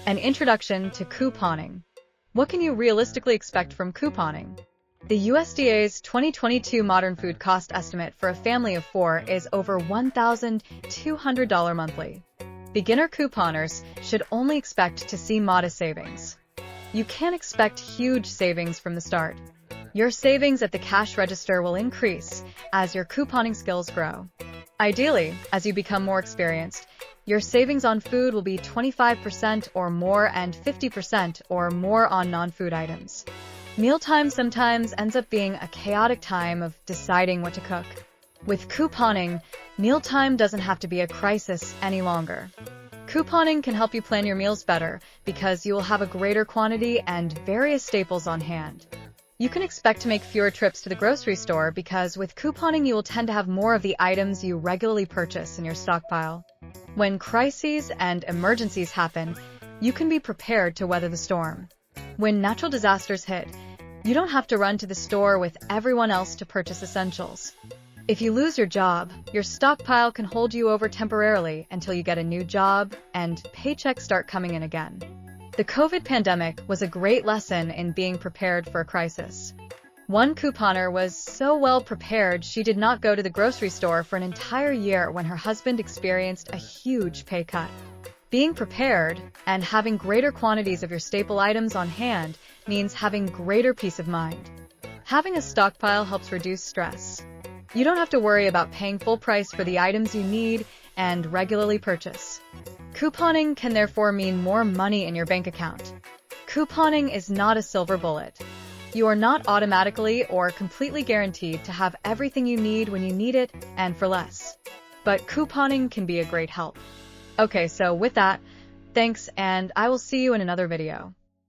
An introduction to couponing. What can you realistically expect from couponing? The USDA's 2022 modern food cost estimate for a family of 4 is over $1,200 monthly. Beginner couponers should only expect to see modest savings. You can't expect huge savings from the start. Your savings at the cash register will increase as your couponing skills grow. Ideally, as you become more experienced, your savings on food will be 25% or more and 50% or more on non-food items. Mealtime sometimes ends up being a chaotic time of deciding what to cook. With couponing, mealtime doesn't have to be a crisis any longer. Couponing can help you plan your meals better because you will have a greater quantity and various staples on hand. You can expect to make fewer trips to the grocery store because with couponing you will tend to have more of the items you regularly purchase in your stockpile. When crises and emergencies happen, you can be prepared to weather the storm. When natural disasters hit, you don't have to run to the store with everyone else to purchase essentials. If you lose your job, your stockpile can hold you over temporarily until you get a new job and paychecks start coming in again. The COVID pandemic was a great lesson in being prepared for a crisis. One couponer was so well prepared she did not go to the grocery store for an entire year when her husband experienced a huge pay cut. Being prepared and having greater quantities of your staple items on hand means having greater peace of mind. Having a stockpile helps reduce stress. You don't have to worry about paying full price for the items you need and regularly purchase. Couponing can therefore mean more money in your bank account. Couponing is not a silver bullet. You are not automatically or completely guaranteed to have everything you need when you need it and for less. But couponing can be a great help. Okay, so with that, thanks, and I will see you in another video.